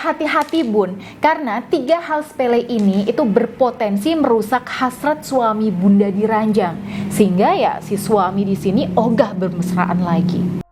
hati-hati bun, karena 3 hal sepele ini itu berpotensi merusak hasrat suami bunda diranjang, sehingga ya si suami di sini ogah bermesraan lagi.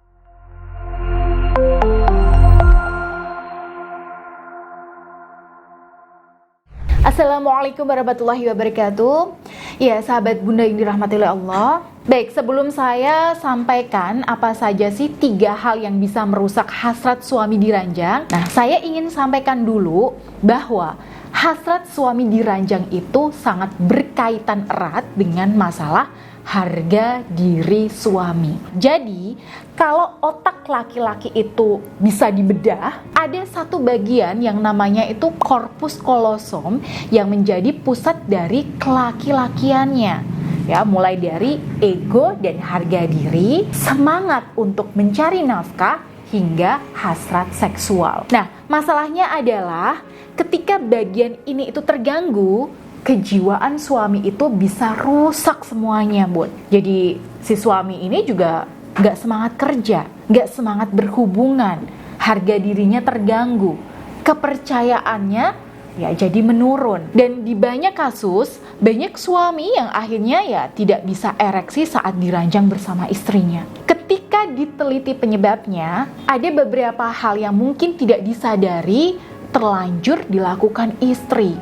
Assalamualaikum warahmatullahi wabarakatuh. Ya sahabat bunda yang dirahmati oleh Allah. Baik, sebelum saya sampaikan apa saja sih 3 hal yang bisa merusak hasrat suami diranjang, nah saya ingin sampaikan dulu bahwa hasrat suami diranjang itu sangat berkaitan erat dengan masalah harga diri suami. Jadi, kalau otak laki-laki itu bisa dibedah, ada satu bagian yang namanya itu korpus kolosom yang menjadi pusat dari kelaki-lakiannya. Ya, mulai dari ego dan harga diri, semangat untuk mencari nafkah, hingga hasrat seksual. Nah, masalahnya adalah ketika bagian ini itu terganggu, kejiwaan suami itu bisa rusak semuanya, bun. Jadi si suami ini juga gak semangat kerja, gak semangat berhubungan, harga dirinya terganggu, kepercayaannya ya jadi menurun. Dan di banyak kasus, banyak suami yang akhirnya ya tidak bisa ereksi saat diranjang bersama istrinya. Ketika diteliti penyebabnya, ada beberapa hal yang mungkin tidak disadari terlanjur dilakukan istri.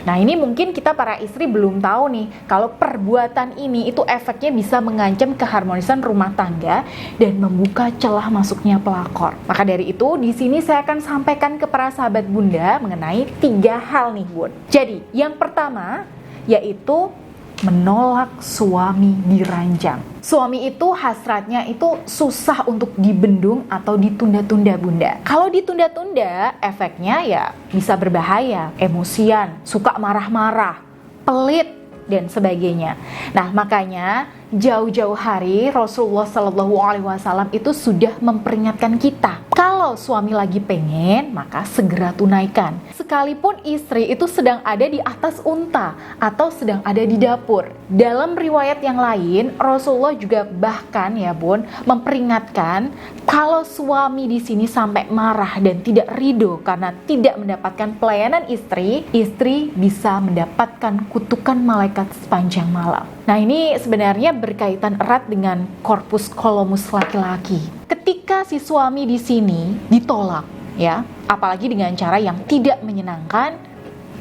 Nah, ini mungkin kita para istri belum tahu nih, kalau perbuatan ini itu efeknya bisa mengancam keharmonisan rumah tangga dan membuka celah masuknya pelakor. Maka dari itu, di sini saya akan sampaikan ke para sahabat bunda mengenai 3 hal nih, bun. Jadi, yang pertama yaitu menolak suami diranjang. Suami itu hasratnya itu susah untuk dibendung atau ditunda-tunda, bunda. Kalau ditunda-tunda, efeknya ya bisa berbahaya, emosian, suka marah-marah, pelit, dan sebagainya. Nah, makanya jauh-jauh hari Rasulullah SAW itu sudah memperingatkan kita, kalau suami lagi pengen, maka segera tunaikan. Sekalipun istri itu sedang ada di atas unta atau sedang ada di dapur. Dalam riwayat yang lain, Rasulullah juga bahkan ya bun, memperingatkan kalau suami di sini sampai marah dan tidak ridho karena tidak mendapatkan pelayanan istri, istri bisa mendapatkan kutukan malaikat sepanjang malam. Nah, ini sebenarnya berkaitan erat dengan korpus kolomus laki-laki. Ketika si suami di sini ditolak, ya, apalagi dengan cara yang tidak menyenangkan,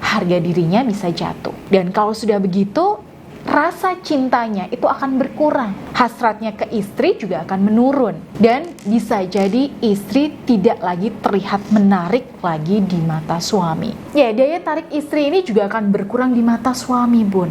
harga dirinya bisa jatuh. Dan kalau sudah begitu, rasa cintanya itu akan berkurang. Hasratnya ke istri juga akan menurun. Dan bisa jadi istri tidak lagi terlihat menarik lagi di mata suami. Ya, daya tarik istri ini juga akan berkurang di mata suami, bun.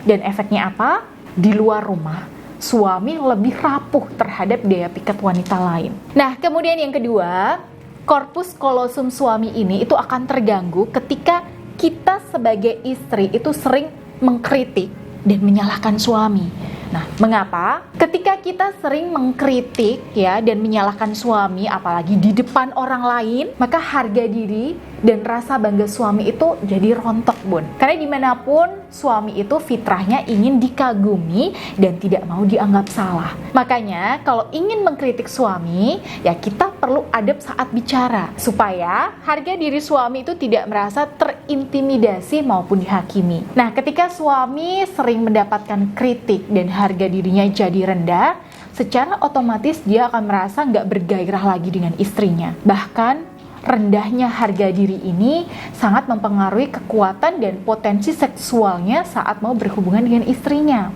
Dan efeknya apa? Di luar rumah, suami lebih rapuh terhadap daya pikat wanita lain. Nah, kemudian yang kedua, korpus kolosum suami ini itu akan terganggu ketika kita sebagai istri itu sering mengkritik dan menyalahkan suami. Nah, mengapa? Ketika kita sering mengkritik ya dan menyalahkan suami, apalagi di depan orang lain, maka harga diri dan rasa bangga suami itu jadi rontok, bun. Karena dimanapun suami itu fitrahnya ingin dikagumi dan tidak mau dianggap salah. Makanya kalau ingin mengkritik suami, ya kita perlu adab saat bicara supaya harga diri suami itu tidak merasa terintimidasi maupun dihakimi. Nah, ketika suami sering mendapatkan kritik dan harga dirinya jadi rendah, secara otomatis dia akan merasa nggak bergairah lagi dengan istrinya. Bahkan rendahnya harga diri ini sangat mempengaruhi kekuatan dan potensi seksualnya saat mau berhubungan dengan istrinya.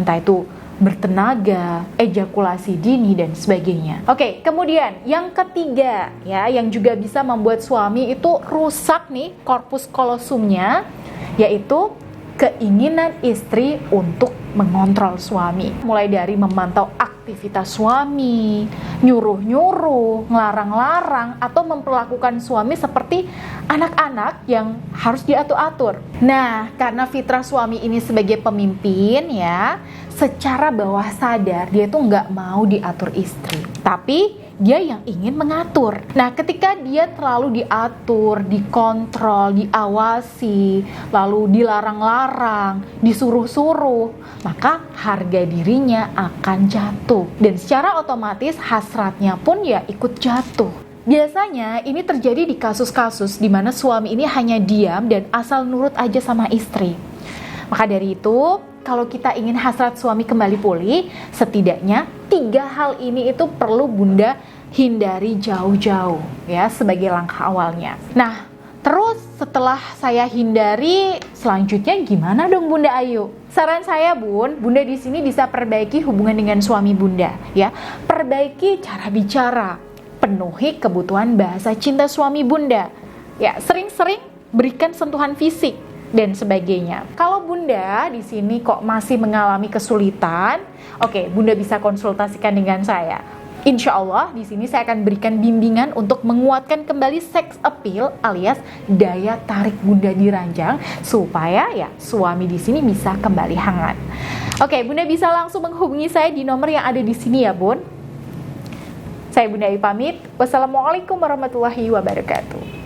Entah itu bertenaga, ejakulasi dini, dan sebagainya. Oke, kemudian yang ketiga ya, yang juga bisa membuat suami itu rusak nih korpus kolosumnya, yaitu keinginan istri untuk mengontrol suami. Mulai dari memantau aktivitas suami, nyuruh-nyuruh, ngelarang-larang, atau memperlakukan suami seperti anak-anak yang harus diatur-atur. Nah, karena fitrah suami ini sebagai pemimpin ya, secara bawah sadar dia tuh nggak mau diatur istri, tapi dia yang ingin mengatur. Nah, ketika dia terlalu diatur, dikontrol, diawasi, lalu dilarang-larang, disuruh-suruh, maka harga dirinya akan jatuh. Dan secara otomatis hasratnya pun ya ikut jatuh. Biasanya ini terjadi di kasus-kasus di mana suami ini hanya diam dan asal nurut aja sama istri. Maka dari itu, kalau kita ingin hasrat suami kembali pulih, setidaknya 3 hal ini itu perlu Bunda hindari jauh-jauh ya sebagai langkah awalnya. Nah, terus setelah saya hindari, selanjutnya gimana dong Bunda Ayu? Saran saya Bunda di sini bisa perbaiki hubungan dengan suami Bunda ya. Perbaiki cara bicara, penuhi kebutuhan bahasa cinta suami Bunda. Ya, sering-sering berikan sentuhan fisik dan sebagainya. Kalau Bunda di sini kok masih mengalami kesulitan, oke, Bunda bisa konsultasikan dengan saya. Insya Allah di sini saya akan berikan bimbingan untuk menguatkan kembali sex appeal alias daya tarik Bunda di ranjang supaya ya suami di sini bisa kembali hangat. Oke, Bunda bisa langsung menghubungi saya di nomor yang ada di sini ya Bun. Saya Bunda Ayu pamit. Wassalamualaikum warahmatullahi wabarakatuh.